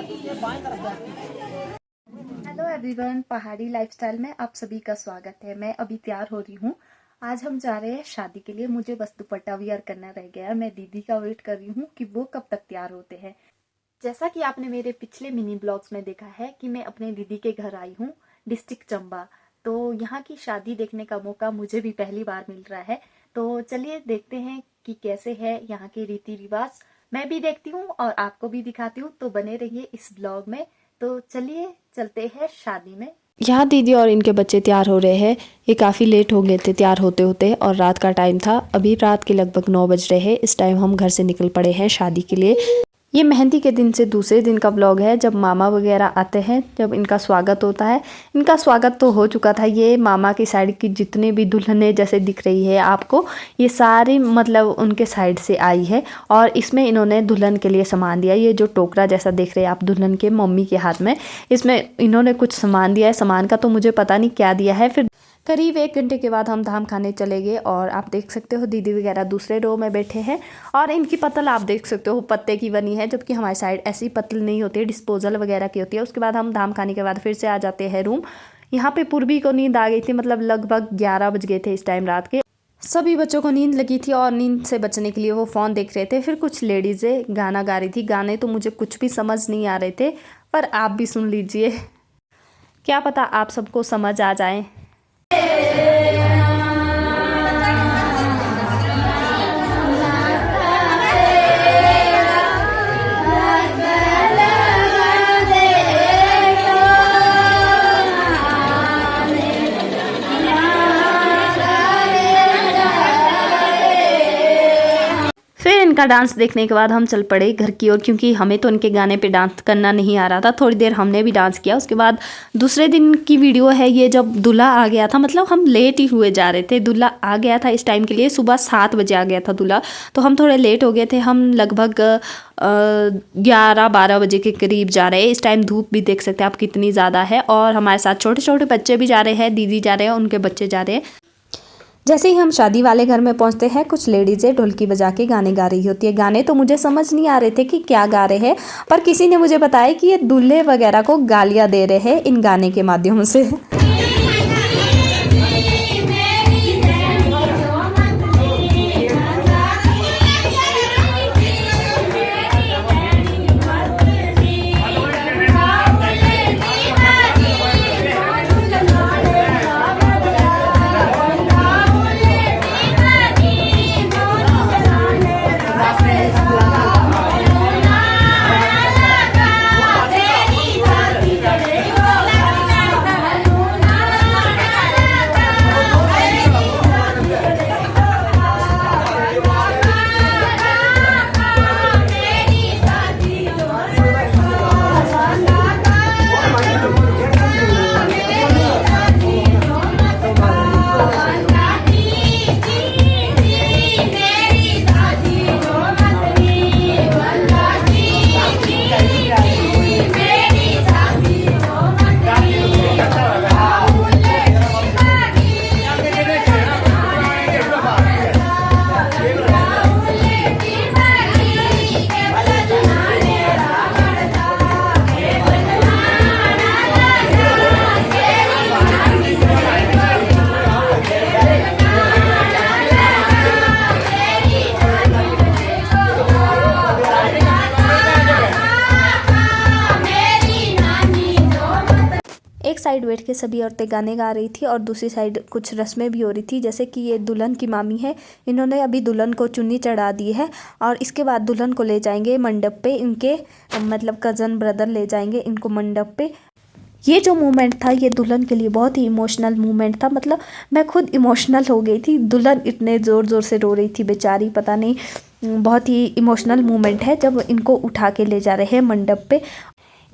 Hello everyone, पहाड़ी lifestyle में आप सभी का स्वागत है। मैं अभी तैयार हो रही हूँ। आज हम जा रहे हैं शादी के लिए। मुझे बस दुपट्टा वियर करना रह गया है। मैं दीदी का वेट कर रही हूँ कि वो कब तक तैयार होते हैं। जैसा कि आपने मेरे पिछले मिनी ब्लॉग्स में देखा है कि मैं अपने दीदी के घर आई हूँ, डिस्ट्रिक्ट चंबा। तो यहाँ की शादी देखने का मौका मुझे भी पहली बार मिल रहा है। तो चलिए देखते हैं कि कैसे है यहाँ के रीति रिवाज। मैं भी देखती हूँ और आपको भी दिखाती हूँ, तो बने रहिए इस ब्लॉग में। तो चलिए चलते हैं शादी में। यहाँ दीदी और इनके बच्चे तैयार हो रहे हैं। ये काफ़ी लेट हो गए थे तैयार होते होते और रात का टाइम था। अभी रात के लगभग 9 बज रहे हैं। इस टाइम हम घर से निकल पड़े हैं शादी के लिए। ये मेहंदी के दिन से दूसरे दिन का ब्लॉग है, जब मामा वगैरह आते हैं, जब इनका स्वागत होता है। इनका स्वागत तो हो चुका था। ये मामा की साइड की जितने भी दुल्हनें जैसे दिख रही है आपको, ये सारी मतलब उनके साइड से आई है। और इसमें इन्होंने दुल्हन के लिए सामान दिया। ये जो टोकरा जैसा देख रहे हैं आप दुल्हन के मम्मी के हाथ में, इसमें इन्होंने कुछ सामान दिया है। सामान का तो मुझे पता नहीं क्या दिया है। फिर करीब 1 घंटे के बाद हम धाम खाने चले गए और आप देख सकते हो दीदी वगैरह दूसरे रो में बैठे हैं। और इनकी पतल आप देख सकते हो पत्ते की बनी है, जबकि हमारी साइड ऐसी पतल नहीं होती है, डिस्पोजल वगैरह की होती है। उसके बाद हम धाम खाने के बाद फिर से आ जाते हैं रूम। यहाँ पे पूर्वी को नींद आ गई थी, मतलब लगभग 11 बज गए थे इस टाइम रात के। सभी बच्चों को नींद लगी थी और नींद से बचने के लिए वो फ़ोन देख रहे थे। फिर कुछ लेडीज़ें गाना गा रही थी। गाने तो मुझे कुछ भी समझ नहीं आ रहे थे, पर आप भी सुन लीजिए, क्या पता आप सबको समझ आ जाए। इनका डांस देखने के बाद हम चल पड़े घर की ओर, क्योंकि हमें तो इनके गाने पे डांस करना नहीं आ रहा था। थोड़ी देर हमने भी डांस किया। उसके बाद दूसरे दिन की वीडियो है ये, जब दूल्हा आ गया था। मतलब हम लेट ही हुए जा रहे थे। दूल्हा आ गया था इस टाइम के लिए, सुबह 7 बजे आ गया था दूल्हा, तो हम थोड़े लेट हो गए थे। हम लगभग 11-12 बजे के करीब जा रहे हैं। इस टाइम धूप भी देख सकते हैं आप कितनी ज़्यादा है। और हमारे साथ छोटे छोटे बच्चे भी जा रहे हैं, दीदी जा रहे हैं, उनके बच्चे जा रहे हैं। जैसे ही हम शादी वाले घर में पहुंचते हैं, कुछ लेडीज़ें ढोलकी बजा के गाने गा रही होती है। गाने तो मुझे समझ नहीं आ रहे थे कि क्या गा रहे हैं, पर किसी ने मुझे बताया कि ये दूल्हे वगैरह को गालियां दे रहे हैं इन गाने के माध्यम से। एक साइड बैठ के सभी औरतें गाने गा रही थी और दूसरी साइड कुछ रस्में भी हो रही थी। जैसे कि ये दुल्हन की मामी है, इन्होंने अभी दुल्हन को चुन्नी चढ़ा दी है और इसके बाद दुल्हन को ले जाएंगे मंडप पे। इनके मतलब कज़न ब्रदर ले जाएंगे इनको मंडप पे। ये जो मोमेंट था ये दुल्हन के लिए बहुत ही इमोशनल मोमेंट था। मतलब मैं खुद इमोशनल हो गई थी। दुल्हन इतने ज़ोर ज़ोर से रो रही थी बेचारी, पता नहीं, बहुत ही इमोशनल मोमेंट है जब इनको उठा के ले जा रहे हैं मंडप पे।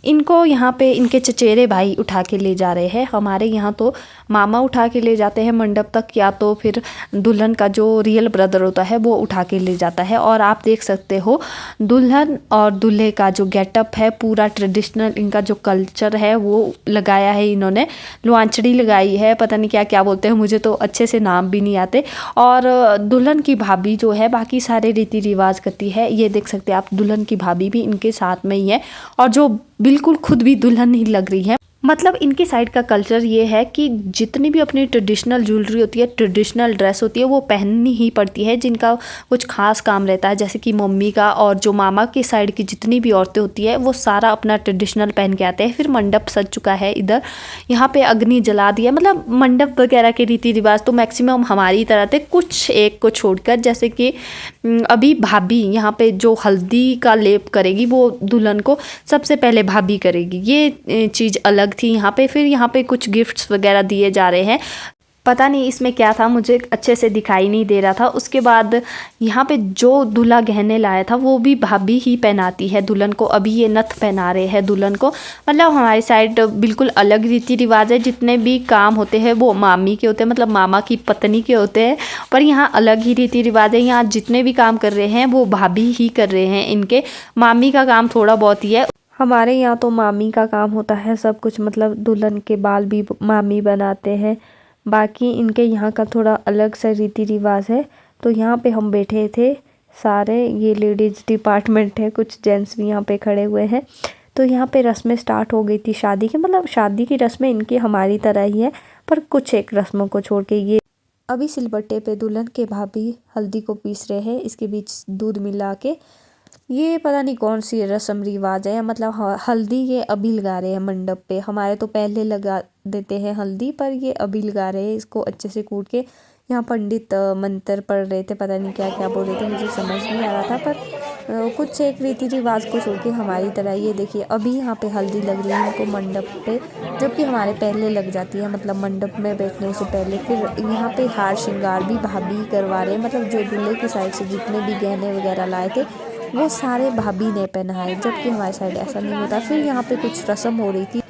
इनको यहाँ पे इनके चचेरे भाई उठा के ले जा रहे हैं। हमारे यहाँ तो मामा उठा के ले जाते हैं मंडप तक, या तो फिर दुल्हन का जो रियल ब्रदर होता है वो उठा के ले जाता है। और आप देख सकते हो दुल्हन और दूल्हे का जो गेटअप है पूरा ट्रेडिशनल, इनका जो कल्चर है वो लगाया है इन्होंने। लुआंचड़ी लगाई है, पता नहीं क्या क्या बोलते हैं, मुझे तो अच्छे से नाम भी नहीं आते। और दुल्हन की भाभी जो है बाकी सारे रीति रिवाज करती है। ये देख सकते हैं आप, दुल्हन की भाभी भी इनके साथ में ही है। और जो बिल्कुल खुद भी दुल्हन ही लग रही है। मतलब इनके साइड का कल्चर ये है कि जितनी भी अपनी ट्रेडिशनल ज्वेलरी होती है, ट्रेडिशनल ड्रेस होती है, वो पहननी ही पड़ती है जिनका कुछ खास काम रहता है। जैसे कि मम्मी का और जो मामा की साइड की जितनी भी औरतें होती है वो सारा अपना ट्रेडिशनल पहन के आते हैं। फिर मंडप सज चुका है इधर, यहाँ पे अग्नि जला दिया। मतलब मंडप वगैरह के रीति रिवाज तो मैक्सिमम हमारी तरह थे, कुछ एक को छोड़कर। जैसे कि अभी भाभी यहाँ पे जो हल्दी का लेप करेगी वो दुल्हन को सबसे पहले भाभी करेगी, ये चीज़ अलग थी यहाँ पे। फिर यहाँ पे कुछ गिफ्ट्स वगैरह दिए जा रहे हैं, पता नहीं इसमें क्या था, मुझे अच्छे से दिखाई नहीं दे रहा था। उसके बाद यहाँ पे जो दूल्हा गहने लाया था वो भी भाभी ही पहनाती है दुल्हन को। अभी ये नथ पहना रहे हैं दुल्हन को। मतलब हमारी साइड बिल्कुल अलग रीति रिवाज है, जितने भी काम होते हैं वो मामी के होते हैं, मतलब मामा की पत्नी के होते हैं। पर यहाँ अलग ही रीति रिवाज है, यहाँ जितने भी काम कर रहे हैं वो भाभी ही कर रहे हैं। इनके मामी का काम थोड़ा बहुत ही है। हमारे यहाँ तो मामी का काम होता है सब कुछ, मतलब दुल्हन के बाल भी मामी बनाते हैं। बाकी इनके यहाँ का थोड़ा अलग सा रीति रिवाज है। तो यहाँ पे हम बैठे थे सारे, ये लेडीज़ डिपार्टमेंट है, कुछ जेंट्स भी यहाँ पे खड़े हुए हैं। तो यहाँ पे रस्में स्टार्ट हो गई थी शादी की। मतलब शादी की रस्में इनकी हमारी तरह ही है, पर कुछ एक रस्मों को छोड़ के। ये अभी सिलबट्टे पे दुल्हन के भाभी हल्दी को पीस रहे हैं, इसके बीच दूध मिला के। ये पता नहीं कौन सी रस्म रिवाज है, मतलब हल्दी ये अभी लगा रहे हैं मंडप पे। हमारे तो पहले लगा देते हैं हल्दी, पर ये अभी लगा रहे हैं इसको अच्छे से कूट के। यहाँ पंडित मंत्र पढ़ रहे थे, पता नहीं क्या क्या बोल रहे थे, मुझे समझ नहीं आ रहा था। पर कुछ एक रीति रिवाज को छोड़ के हमारी तरह। ये देखिए अभी यहाँ पे हल्दी लग रही है इनको मंडप पे, जबकि हमारे पहले लग जाती है, मतलब मंडप में बैठने से पहले। फिर यहाँ पे हार श्रृंगार भी भाभी करवा रहे हैं, मतलब जो दूल्हे की साइड से जितने भी गहने वगैरह लाए थे वो सारे भाभी ने पहनाए, जबकि हमारे साइड ऐसा नहीं होता। फिर यहाँ पे कुछ रस्म हो रही थी,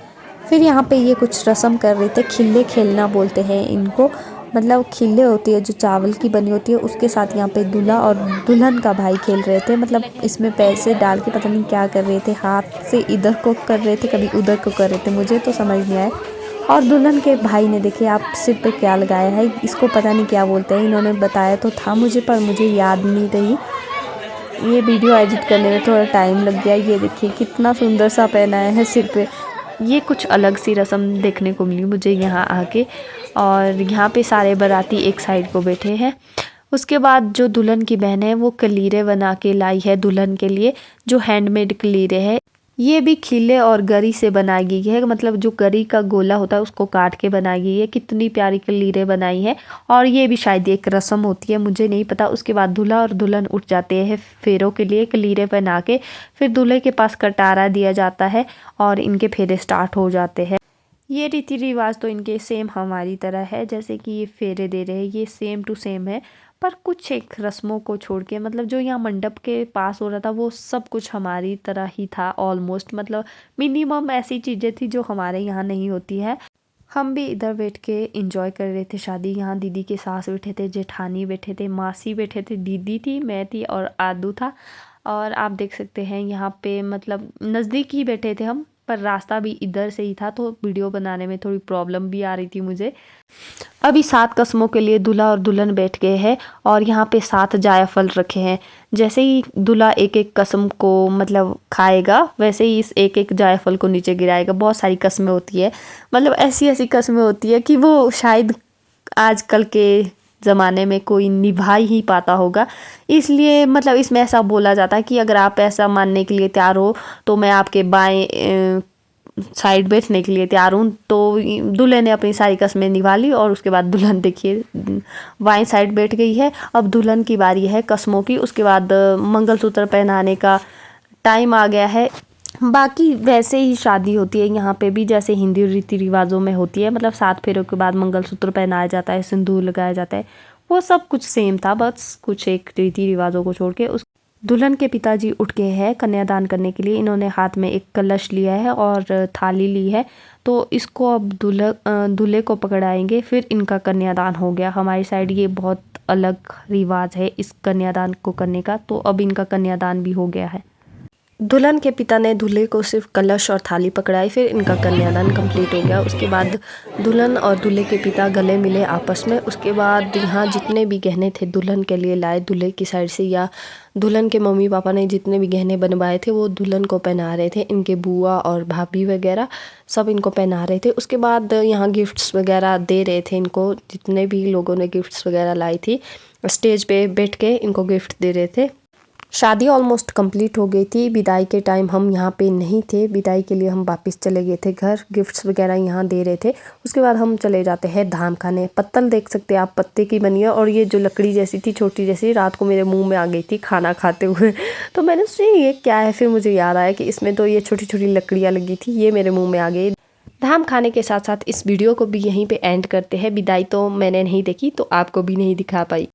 फिर यहाँ पे ये कुछ रस्म कर रहे थे। खिल्ले खेलना बोलते हैं इनको, मतलब खिल्ले होती है जो चावल की बनी होती है, उसके साथ यहाँ पे दूल्हा और दुल्हन का भाई खेल रहे थे। मतलब इसमें पैसे डाल के पता नहीं क्या कर रहे थे, हाथ से इधर को कर रहे थे, कभी उधर को कर रहे थे, मुझे तो समझ नहीं आया। और दुल्हन के भाई ने देखिए आप सिर पे क्या लगाया है, इसको पता नहीं क्या बोलते हैं, इन्होंने बताया तो था मुझे, पर मुझे याद नहीं रही। ये वीडियो एडिट करने में थोड़ा टाइम लग गया। ये देखिए कितना सुंदर सा पहनाया है सिर पे। ये कुछ अलग सी रस्म देखने को मिली मुझे यहाँ आके। और यहाँ पे सारे बाराती एक साइड को बैठे हैं। उसके बाद जो दुल्हन की बहन है वो कलीरे बना के लाई है दुल्हन के लिए, जो हैंडमेड कलीरे है। ये भी खिले और गरी से बनाई गई है, मतलब जो गरी का गोला होता है उसको काट के बनाई गई है। कितनी प्यारी कलीरें बनाई है। और ये भी शायद एक रस्म होती है, मुझे नहीं पता। उसके बाद दूल्हा और दुल्हन उठ जाते हैं फेरों के लिए कलीरें पहना के। फिर दूल्हे के पास कटारा दिया जाता है और इनके फेरे स्टार्ट हो जाते हैं। ये रीति रिवाज तो इनके सेम हमारी तरह है, जैसे कि ये फेरे दे रहे हैं, ये सेम टू सेम है। पर कुछ एक रस्मों को छोड़ के, मतलब जो यहाँ मंडप के पास हो रहा था वो सब कुछ हमारी तरह ही था ऑलमोस्ट। मतलब मिनिमम ऐसी चीज़ें थी जो हमारे यहाँ नहीं होती है। हम भी इधर बैठ के इंजॉय कर रहे थे शादी। यहाँ दीदी के सास बैठे थे, जेठानी बैठे थे, मासी बैठे थे, दीदी थी, मैं थी और आदू था। और आप देख सकते हैं यहाँ पे मतलब नज़दीक ही बैठे थे हम, पर रास्ता भी इधर से ही था, तो वीडियो बनाने में थोड़ी प्रॉब्लम भी आ रही थी मुझे। अभी 7 कस्मों के लिए दूल्हा और दुल्हन बैठ गए हैं और यहाँ पे 7 जायफल रखे हैं। जैसे ही दूल्हा एक एक कसम को मतलब खाएगा, वैसे ही इस एक एक जायफल को नीचे गिराएगा। बहुत सारी कस्में होती है, मतलब ऐसी ऐसी कस्में होती है कि वो शायद आजकल के ज़माने में कोई निभा ही पाता होगा। इसलिए मतलब इसमें ऐसा बोला जाता है कि अगर आप ऐसा मानने के लिए तैयार हो तो मैं आपके बाएं साइड बैठने के लिए तैयार हूँ। तो दूल्हे ने अपनी सारी कस्में निभा ली और उसके बाद दुल्हन देखिए बाएं साइड बैठ गई है। अब दुल्हन की बारी है कस्मों की। उसके बाद मंगलसूत्र पहनाने का टाइम आ गया है। बाकी वैसे ही शादी होती है यहाँ पे भी, जैसे हिंदी रीति रिवाजों में होती है। मतलब 7 फेरों के बाद मंगलसूत्र पहनाया जाता है, सिंदूर लगाया जाता है, वो सब कुछ सेम था, बस कुछ एक रीति रिवाजों को छोड़ के। उस दुल्हन के पिताजी उठ गए हैं कन्यादान करने के लिए। इन्होंने हाथ में एक कलश लिया है और थाली ली है, तो इसको अब दूल्हे को पकड़ाएंगे, फिर इनका कन्यादान हो गया। हमारी साइड ये बहुत अलग रिवाज है इस कन्यादान को करने का, तो अब इनका कन्यादान भी हो गया है। दुल्हन के पिता ने दूल्हे को सिर्फ कलश और थाली पकड़ाई, फिर इनका कन्यादान कंप्लीट हो गया। उसके बाद दुल्हन और दूल्हे के पिता गले मिले आपस में। उसके बाद यहाँ जितने भी गहने थे दुल्हन के लिए लाए दूल्हे की साइड से, या दुल्हन के मम्मी पापा ने जितने भी गहने बनवाए थे वो दुल्हन को पहना रहे थे। इनके बुआ और भाभी वगैरह सब इनको पहना रहे थे। उसके बाद यहाँ गिफ्ट्स वगैरह दे रहे थे इनको, जितने भी लोगों ने गिफ्ट्स वगैरह लाई थी स्टेज पे बैठ के इनको गिफ्ट दे रहे थे। शादी ऑलमोस्ट कंप्लीट हो गई थी। विदाई के टाइम हम यहाँ पे नहीं थे, विदाई के लिए हम वापस चले गए थे घर। गिफ्ट्स वगैरह यहाँ दे रहे थे। उसके बाद हम चले जाते हैं धाम खाने। पत्तल देख सकते हैं आप, पत्ते की बनी है, और ये जो लकड़ी जैसी थी छोटी जैसी, रात को मेरे मुंह में आ गई थी खाना खाते हुए। तो मैंने सोचा ये क्या है, फिर मुझे याद आया कि इसमें तो ये छोटी छोटी लकड़ियाँ लगी थी, ये मेरे मुँह में आ गई। धाम खाने के साथ साथ इस वीडियो को भी यहीं पे एंड करते हैं। विदाई तो मैंने नहीं देखी तो आपको भी नहीं दिखा पाई।